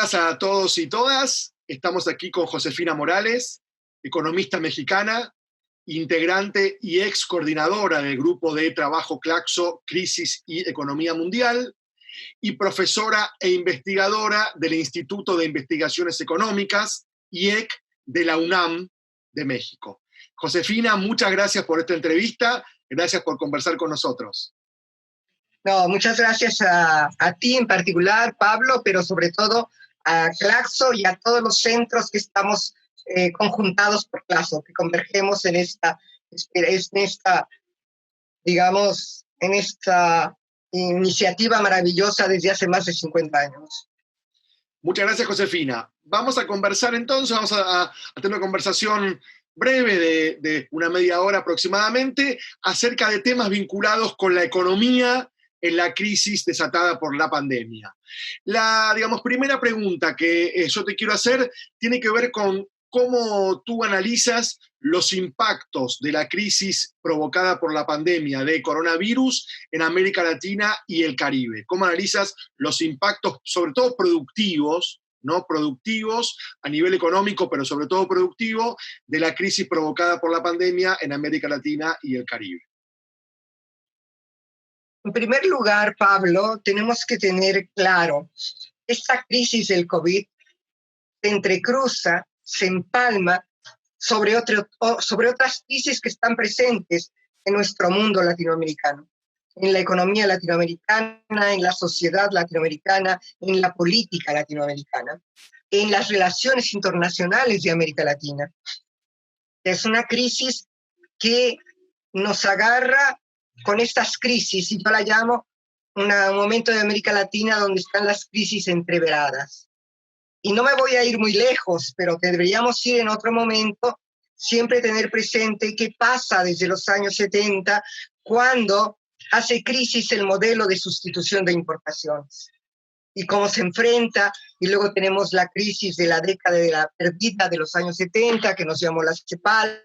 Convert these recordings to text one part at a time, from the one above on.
buenas a todos y todas. Estamos aquí con Josefina Morales, economista mexicana, integrante y ex coordinadora del grupo de trabajo Claxo, Crisis y Economía Mundial, y profesora e investigadora del Instituto de Investigaciones Económicas, IEC, de la UNAM de México. Josefina, muchas gracias por esta entrevista. Gracias por conversar con nosotros. No, muchas gracias a ti en particular, Pablo, pero sobre todo a Claxo y a todos los centros que estamos conjuntados por Claxo, que convergemos en esta, digamos, en esta iniciativa maravillosa desde hace más de 50 años. Muchas gracias, Josefina. Vamos a conversar entonces, vamos a tener una conversación breve de una media hora aproximadamente acerca de temas vinculados con la economía en la crisis desatada por la pandemia. La, primera pregunta que yo te quiero hacer tiene que ver con cómo tú analizas los impactos de la crisis provocada por la pandemia de coronavirus en América Latina y el Caribe. ¿Cómo analizas los impactos, sobre todo productivos, ¿no? Productivos a nivel económico, pero sobre todo productivo, de la crisis provocada por la pandemia en América Latina y el Caribe? En primer lugar, Pablo, tenemos que tener claro, esta crisis del COVID se entrecruza, se empalma sobre otras crisis que están presentes en nuestro mundo latinoamericano, en la economía latinoamericana, en la sociedad latinoamericana, en la política latinoamericana, en las relaciones internacionales de América Latina. Es una crisis que nos agarra con estas crisis, y yo la llamo un momento de América Latina donde están las crisis entreveradas. Y no me voy a ir muy lejos, pero deberíamos ir en otro momento, siempre tener presente qué pasa desde los años 70, cuando hace crisis el modelo de sustitución de importaciones, y cómo se enfrenta, y luego tenemos la crisis de la década de la perdida de los años 70, que nos llamó la CEPAL,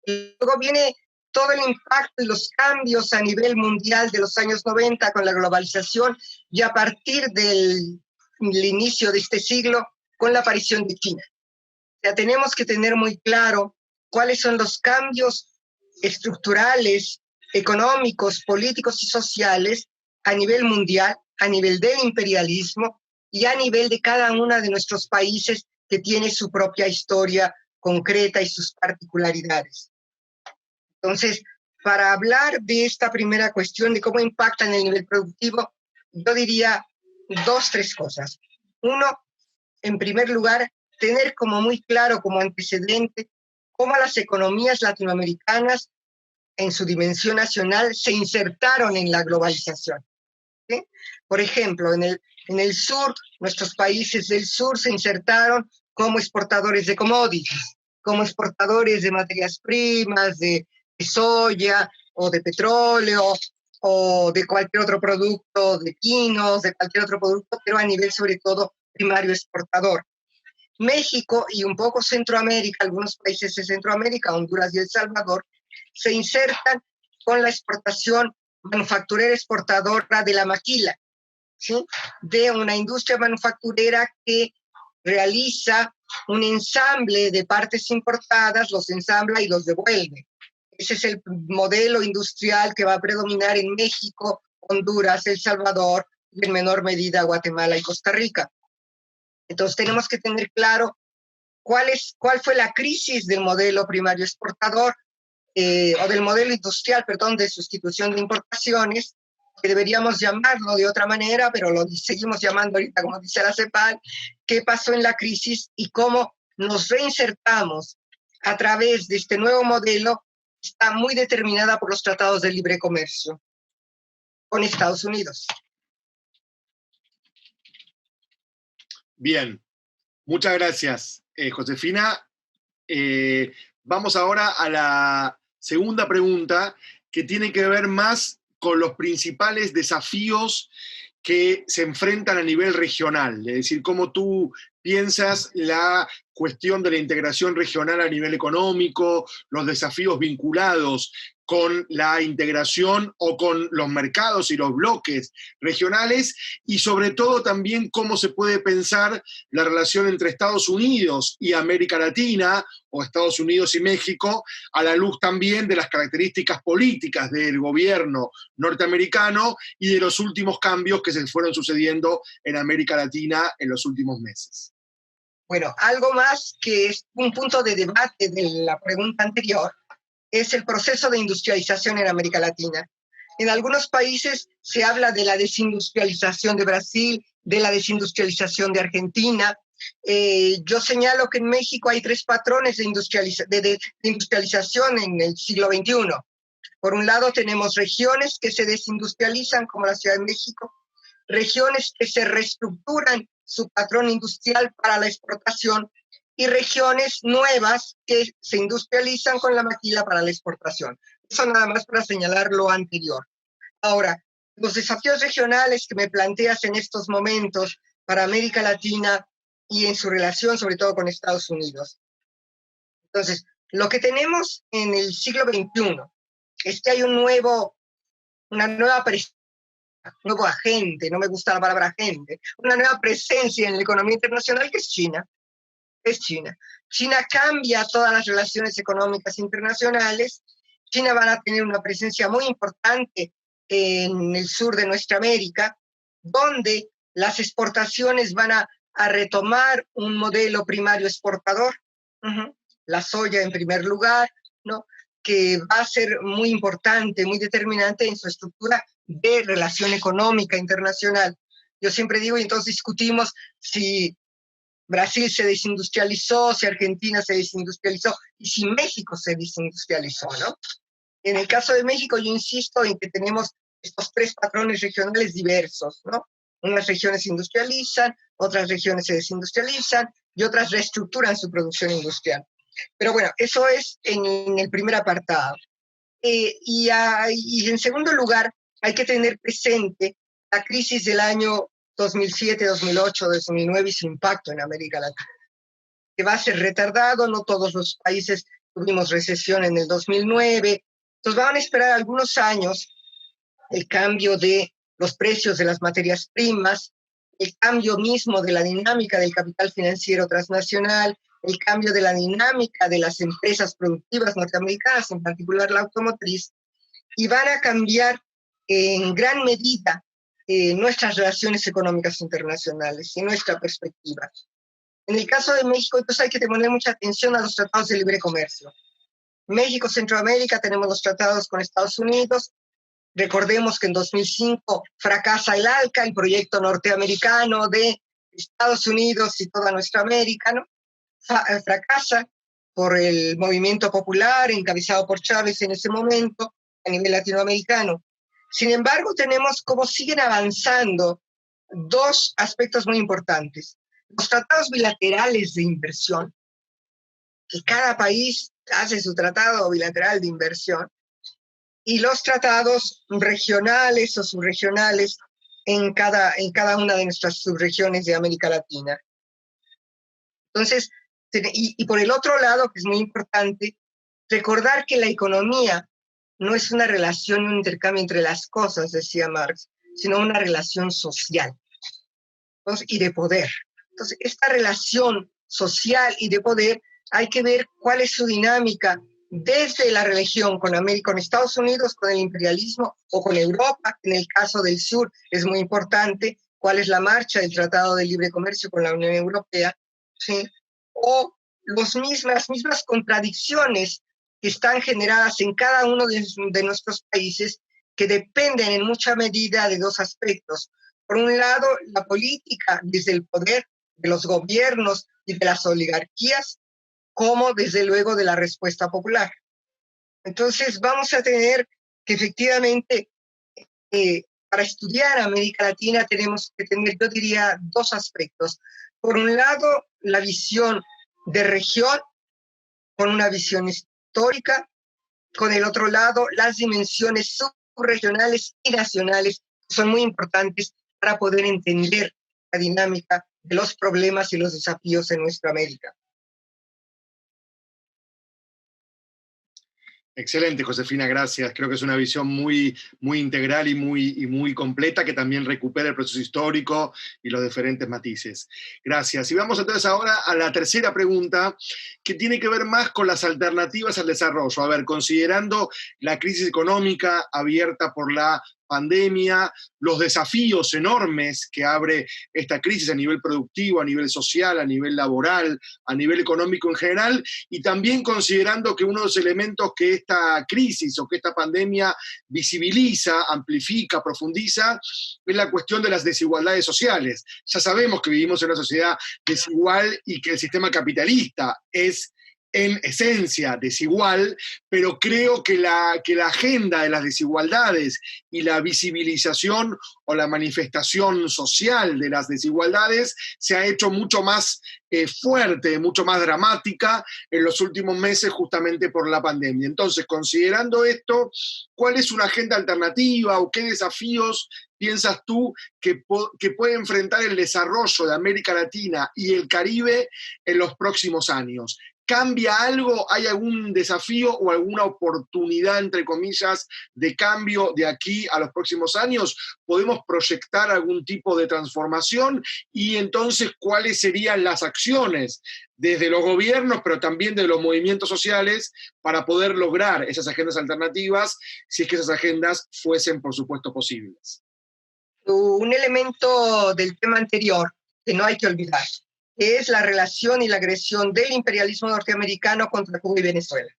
y luego viene todo el impacto y los cambios a nivel mundial de los años 90 con la globalización, y a partir del inicio de este siglo con la aparición de China. O sea, tenemos que tener muy claro cuáles son los cambios estructurales, económicos, políticos y sociales a nivel mundial, a nivel del imperialismo y a nivel de cada uno de nuestros países que tiene su propia historia concreta y sus particularidades. Entonces, para hablar de esta primera cuestión de cómo impacta en el nivel productivo, yo diría 3 cosas. Uno, en primer lugar, tener como muy claro como antecedente cómo las economías latinoamericanas en su dimensión nacional se insertaron en la globalización. ¿Sí? Por ejemplo, en el sur, nuestros países del sur se insertaron como exportadores de commodities, como exportadores de materias primas, de soya o de petróleo o de cualquier otro producto, de pinos, de cualquier otro producto, pero a nivel sobre todo primario exportador. México y un poco Centroamérica, algunos países de Centroamérica, Honduras y El Salvador, se insertan con la exportación manufacturera exportadora de la maquila, ¿sí? De una industria manufacturera que realiza un ensamble de partes importadas, los ensambla y los devuelve. Ese es el modelo industrial que va a predominar en México, Honduras, El Salvador y en menor medida Guatemala y Costa Rica. Entonces tenemos que tener claro cuál fue la crisis del modelo primario exportador o del modelo industrial, de sustitución de importaciones, que deberíamos llamarlo de otra manera, pero lo seguimos llamando ahorita como dice la CEPAL, qué pasó en la crisis y cómo nos reinsertamos a través de este nuevo modelo. Está muy determinada por los tratados de libre comercio con Estados Unidos. Bien, muchas gracias, Josefina. Vamos ahora a la segunda pregunta, que tiene que ver más con los principales desafíos que se enfrentan a nivel regional, es decir, cómo tú piensas la cuestión de la integración regional a nivel económico, los desafíos vinculados con la integración o con los mercados y los bloques regionales, y sobre todo también cómo se puede pensar la relación entre Estados Unidos y América Latina, o Estados Unidos y México, a la luz también de las características políticas del gobierno norteamericano y de los últimos cambios que se fueron sucediendo en América Latina en los últimos meses. Bueno, algo más que es un punto de debate de la pregunta anterior es el proceso de industrialización en América Latina. En algunos países se habla de la desindustrialización de Brasil, de la desindustrialización de Argentina. Yo señalo que en México hay tres patrones de industrialización en el siglo XXI. Por un lado tenemos regiones que se desindustrializan, como la Ciudad de México, regiones que se reestructuran su patrón industrial para la exportación, y regiones nuevas que se industrializan con la maquila para la exportación. Eso nada más para señalar lo anterior. Ahora, los desafíos regionales que me planteas en estos momentos para América Latina y en su relación sobre todo con Estados Unidos. Entonces, lo que tenemos en el siglo XXI es que hay una nueva presencia, un nuevo agente, no me gusta la palabra agente, una nueva presencia en la economía internacional que es China. Es China. China cambia todas las relaciones económicas internacionales. China va a tener una presencia muy importante en el sur de nuestra América, donde las exportaciones van a retomar un modelo primario exportador, la soya en primer lugar, ¿no? Que va a ser muy importante, muy determinante en su estructura de relación económica internacional. Yo siempre digo, y entonces discutimos si Brasil se desindustrializó, si Argentina se desindustrializó y si México se desindustrializó, ¿no? En el caso de México, yo insisto en que tenemos estos tres patrones regionales diversos, ¿no? Unas regiones se industrializan, otras regiones se desindustrializan y otras reestructuran su producción industrial. Pero bueno, eso es en el primer apartado. Y en segundo lugar, hay que tener presente la crisis del año 2007, 2008, 2009 y su impacto en América Latina, que va a ser retardado. No todos los países tuvimos recesión en el 2009. Entonces van a esperar algunos años el cambio de los precios de las materias primas, el cambio mismo de la dinámica del capital financiero transnacional, el cambio de la dinámica de las empresas productivas norteamericanas, en particular la automotriz, y van a cambiar en gran medida nuestras relaciones económicas internacionales y nuestra perspectiva. En el caso de México, entonces hay que poner mucha atención a los tratados de libre comercio. México, Centroamérica, tenemos los tratados con Estados Unidos. Recordemos que en 2005 fracasa el ALCA, el proyecto norteamericano de Estados Unidos y toda nuestra América, ¿no? Fracasa por el movimiento popular encabezado por Chávez en ese momento a nivel latinoamericano. Sin embargo, tenemos cómo siguen avanzando dos aspectos muy importantes. Los tratados bilaterales de inversión, que cada país hace su tratado bilateral de inversión, y los tratados regionales o subregionales en cada una de nuestras subregiones de América Latina. Entonces, y por el otro lado, que es muy importante, recordar que la economía no es una relación, un intercambio entre las cosas, decía Marx, sino una relación social. Entonces, y de poder. Entonces, esta relación social y de poder hay que ver cuál es su dinámica desde la religión con América, con Estados Unidos, con el imperialismo, o con Europa. En el caso del sur es muy importante cuál es la marcha del Tratado de Libre Comercio con la Unión Europea, ¿sí? O las mismas contradicciones que están generadas en cada uno de nuestros países, que dependen en mucha medida de dos aspectos. Por un lado, la política desde el poder de los gobiernos y de las oligarquías, como desde luego de la respuesta popular. Entonces vamos a tener que efectivamente, para estudiar América Latina tenemos que tener, yo diría, dos aspectos. Por un lado, la visión de región, con una visión histórica. Con el otro lado, las dimensiones subregionales y nacionales son muy importantes para poder entender la dinámica de los problemas y los desafíos en nuestra América. Excelente, Josefina, gracias. Creo que es una visión muy integral y muy completa que también recupera el proceso histórico y los diferentes matices. Gracias. Y vamos entonces ahora a la tercera pregunta, que tiene que ver más con las alternativas al desarrollo. A ver, considerando la crisis económica abierta por la pandemia, los desafíos enormes que abre esta crisis a nivel productivo, a nivel social, a nivel laboral, a nivel económico en general, y también considerando que uno de los elementos que esta crisis o que esta pandemia visibiliza, amplifica, profundiza, es la cuestión de las desigualdades sociales. Ya sabemos que vivimos en una sociedad desigual y que el sistema capitalista es en esencia desigual, pero creo que la agenda de las desigualdades y la visibilización o la manifestación social de las desigualdades se ha hecho mucho más fuerte, mucho más dramática en los últimos meses justamente por la pandemia. Entonces, considerando esto, ¿cuál es una agenda alternativa o qué desafíos piensas tú que puede enfrentar el desarrollo de América Latina y el Caribe en los próximos años? ¿Cambia algo? ¿Hay algún desafío o alguna oportunidad, entre comillas, de cambio de aquí a los próximos años? ¿Podemos proyectar algún tipo de transformación? Y entonces, ¿cuáles serían las acciones desde los gobiernos, pero también de los movimientos sociales para poder lograr esas agendas alternativas, si es que esas agendas fuesen, por supuesto, posibles? Un elemento del tema anterior que no hay que olvidar es la relación y la agresión del imperialismo norteamericano contra Cuba y Venezuela.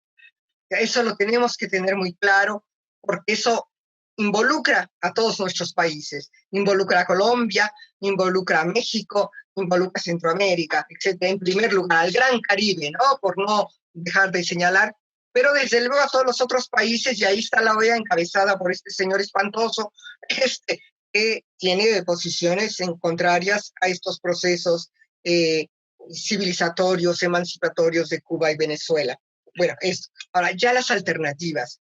Eso lo tenemos que tener muy claro, porque eso involucra a todos nuestros países, involucra a Colombia, involucra a México, involucra a Centroamérica, etcétera. En primer lugar, al Gran Caribe, ¿no? Por no dejar de señalar, pero desde luego a todos los otros países, y ahí está la OEA encabezada por este señor espantoso, que tiene posiciones contrarias a estos procesos civilizatorios, emancipatorios de Cuba y Venezuela. Bueno, ahora ya las alternativas.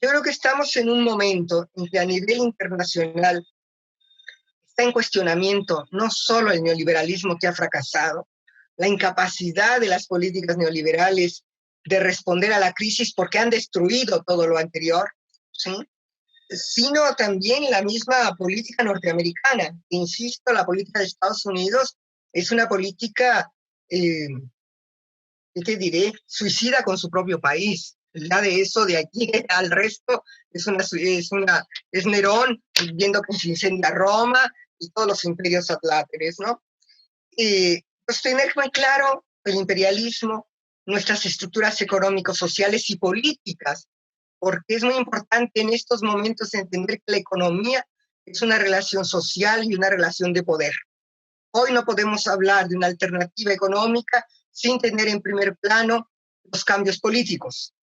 Yo creo que estamos en un momento en que a nivel internacional está en cuestionamiento no solo el neoliberalismo que ha fracasado, la incapacidad de las políticas neoliberales de responder a la crisis porque han destruido todo lo anterior, ¿sí? Sino también la misma política norteamericana. Insisto, la política de Estados Unidos es una política, ¿qué te diré?, suicida con su propio país. Ya de eso, de aquí al resto, es Nerón viendo que se incendia Roma y todos los imperios atláteres, ¿no? Pues tener muy claro el imperialismo, nuestras estructuras económicos, sociales y políticas, porque es muy importante en estos momentos entender que la economía es una relación social y una relación de poder. Hoy no podemos hablar de una alternativa económica sin tener en primer plano los cambios políticos.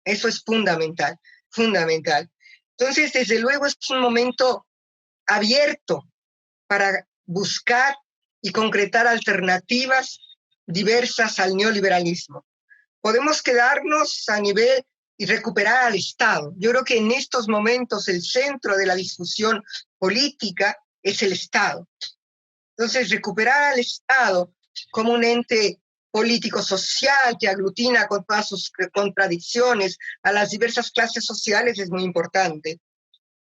Eso es fundamental, fundamental. Entonces, desde luego, es un momento abierto para buscar y concretar alternativas diversas al neoliberalismo. Podemos quedarnos a nivel y recuperar al Estado. Yo creo que en estos momentos el centro de la discusión política es el Estado. Entonces, recuperar al Estado como un ente político-social que aglutina con todas sus contradicciones a las diversas clases sociales es muy importante.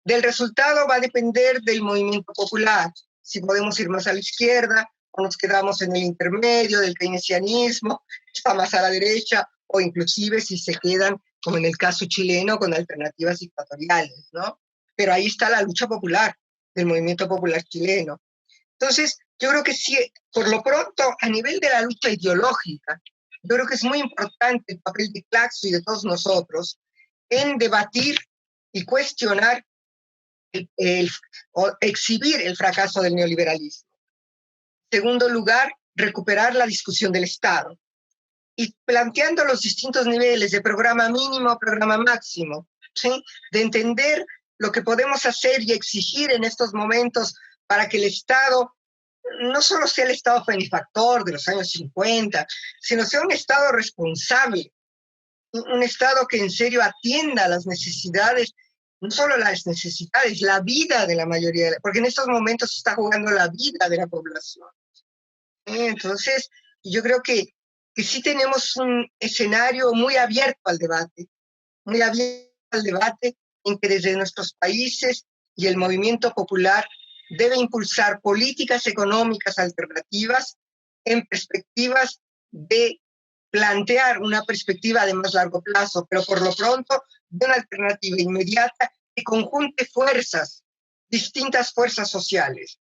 Del resultado va a depender del movimiento popular, si podemos ir más a la izquierda o nos quedamos en el intermedio del keynesianismo, está más a la derecha, o inclusive si se quedan, como en el caso chileno, con alternativas dictatoriales, ¿no? Pero ahí está la lucha popular, del movimiento popular chileno. Entonces, yo creo que sí, por lo pronto, a nivel de la lucha ideológica, yo creo que es muy importante el papel de Claxo y de todos nosotros en debatir y cuestionar o exhibir el fracaso del neoliberalismo. En segundo lugar, recuperar la discusión del Estado y planteando los distintos niveles de programa mínimo, programa máximo, ¿sí? De entender lo que podemos hacer y exigir en estos momentos para que el Estado no solo sea el Estado benefactor de los años 50, sino sea un Estado responsable, un Estado que en serio atienda las necesidades, no solo las necesidades, la vida de la mayoría, porque en estos momentos se está jugando la vida de la población. Entonces, yo creo que sí tenemos un escenario muy abierto al debate, muy abierto al debate en que desde nuestros países y el movimiento popular debe impulsar políticas económicas alternativas en perspectivas de plantear una perspectiva de más largo plazo, pero por lo pronto de una alternativa inmediata que conjunte fuerzas, distintas fuerzas sociales.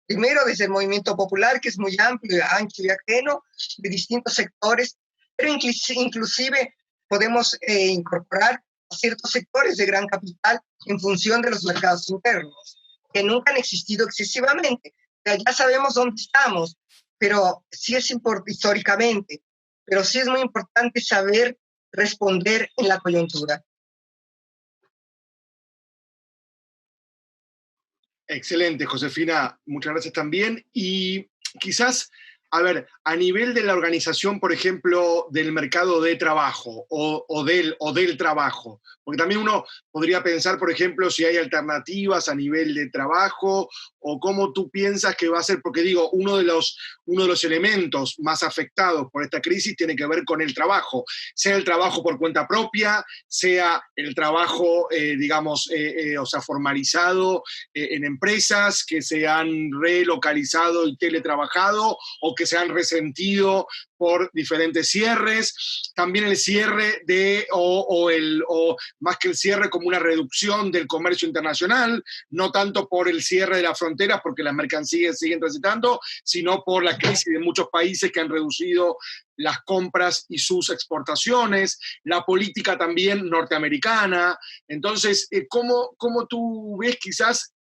Primero desde el movimiento popular, que es muy amplio, ancho y ajeno, de distintos sectores, pero inclusive podemos incorporar a ciertos sectores de gran capital en función de los mercados internos, que nunca han existido excesivamente. Ya sabemos dónde estamos, pero sí es importante históricamente, pero sí es muy importante saber responder en la coyuntura. Excelente, Josefina, muchas gracias también. Y quizás, a ver, a nivel de la organización, por ejemplo, del mercado de trabajo o del trabajo, porque también uno podría pensar, por ejemplo, si hay alternativas a nivel de trabajo o cómo tú piensas que va a ser, porque digo, uno de los elementos más afectados por esta crisis tiene que ver con el trabajo, sea el trabajo por cuenta propia, sea el trabajo, o sea, formalizado en empresas que se han relocalizado y teletrabajado o que se han resentido por diferentes cierres, también el cierre o más que el cierre como una reducción del comercio internacional, no tanto por el cierre de las fronteras porque las mercancías siguen transitando, sino por la crisis de muchos países que han reducido las compras y sus exportaciones, la política también norteamericana. Entonces, ¿cómo tú ves quizás,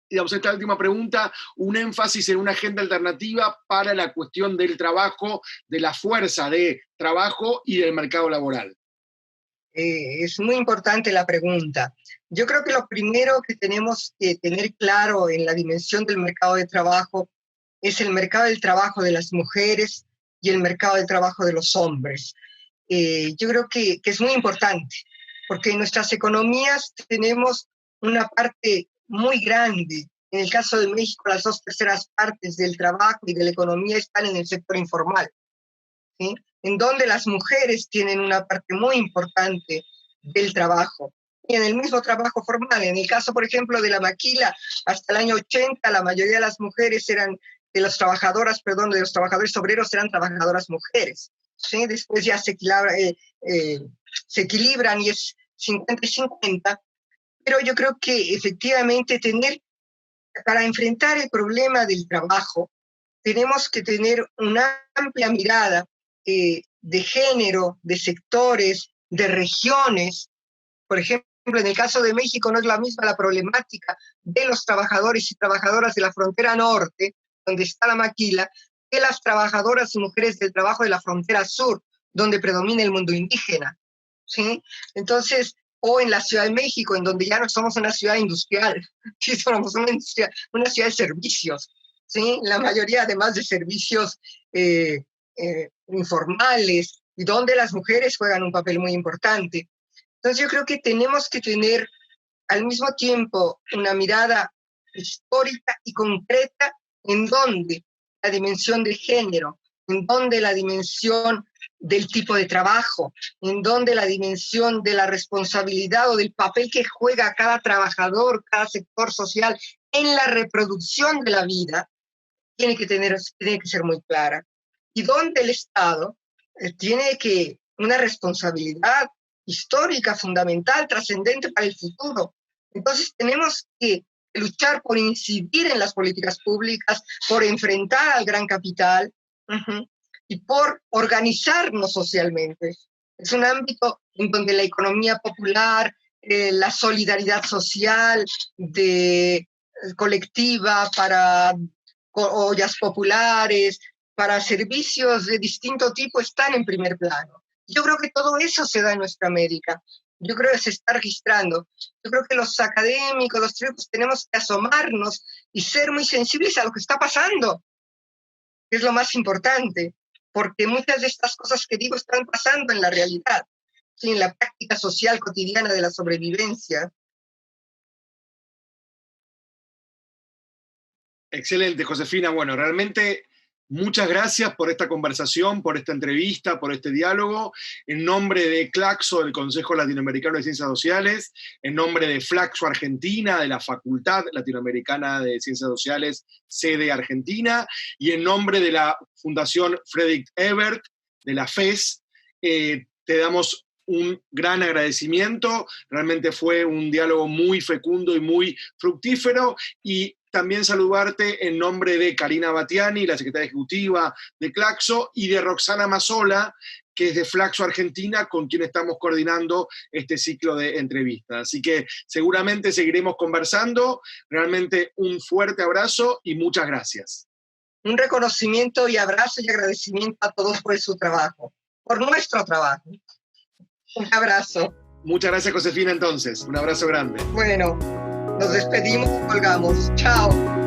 digamos, esta última pregunta, un énfasis en una agenda alternativa para la cuestión del trabajo, de la fuerza de trabajo y del mercado laboral? Es muy importante la pregunta. Yo creo que lo primero que tenemos que tener claro en la dimensión del mercado de trabajo es el mercado del trabajo de las mujeres y el mercado del trabajo de los hombres. Yo creo que es muy importante, porque en nuestras economías tenemos una parte muy grande. En el caso de México, las 2/3 del trabajo y de la economía están en el sector informal, ¿sí? En donde las mujeres tienen una parte muy importante del trabajo. Y en el mismo trabajo formal, en el caso, por ejemplo, de la maquila, hasta el año 80, la mayoría de las mujeres eran, de las trabajadoras, perdón, de los trabajadores obreros eran trabajadoras mujeres. ¿Sí? Después ya se equilibran y es 50 y 50, pero yo creo que efectivamente para enfrentar el problema del trabajo, tenemos que tener una amplia mirada de género, de sectores, de regiones. Por ejemplo, en el caso de México no es la misma la problemática de los trabajadores y trabajadoras de la frontera norte, donde está la maquila, que las trabajadoras y mujeres del trabajo de la frontera sur, donde predomina el mundo indígena, ¿sí? Entonces, o en la Ciudad de México, en donde ya no somos una ciudad industrial, sí somos una ciudad de servicios, ¿sí? La mayoría además de servicios informales, y donde las mujeres juegan un papel muy importante. Entonces yo creo que tenemos que tener al mismo tiempo una mirada histórica y concreta en donde la dimensión de género, en donde la dimensión del tipo de trabajo, en donde la dimensión de la responsabilidad o del papel que juega cada trabajador, cada sector social en la reproducción de la vida, tiene que ser muy clara. Y donde el Estado tiene una responsabilidad histórica, fundamental, trascendente para el futuro. Entonces tenemos que luchar por incidir en las políticas públicas, por enfrentar al gran capital y por organizarnos socialmente. Es un ámbito en donde la economía popular, la solidaridad social colectiva para ollas populares, para servicios de distinto tipo están en primer plano. Yo creo que todo eso se da en nuestra América. Yo creo que se está registrando. Yo creo que los académicos, los teóricos, tenemos que asomarnos y ser muy sensibles a lo que está pasando, que es lo más importante, porque muchas de estas cosas que digo están pasando en la realidad, ¿sí? En la práctica social cotidiana de la sobrevivencia. Excelente, Josefina. Bueno, realmente Muchas gracias por esta conversación, por esta entrevista, por este diálogo. En nombre de Claxo, del Consejo Latinoamericano de Ciencias Sociales, en nombre de Flaxo Argentina, de la Facultad Latinoamericana de Ciencias Sociales, sede Argentina, y en nombre de la Fundación Friedrich Ebert, de la FES, te damos un gran agradecimiento. Realmente fue un diálogo muy fecundo y muy fructífero, y también saludarte en nombre de Karina Batiani, la secretaria ejecutiva de Claxo, y de Roxana Mazzola, que es de Flaxo Argentina, con quien estamos coordinando este ciclo de entrevistas. Así que seguramente seguiremos conversando. Realmente un fuerte abrazo y muchas gracias. Un reconocimiento y abrazo y agradecimiento a todos por su trabajo, por nuestro trabajo. Un abrazo. Muchas gracias, Josefina, entonces. Un abrazo grande. Bueno, nos despedimos y colgamos. Chao.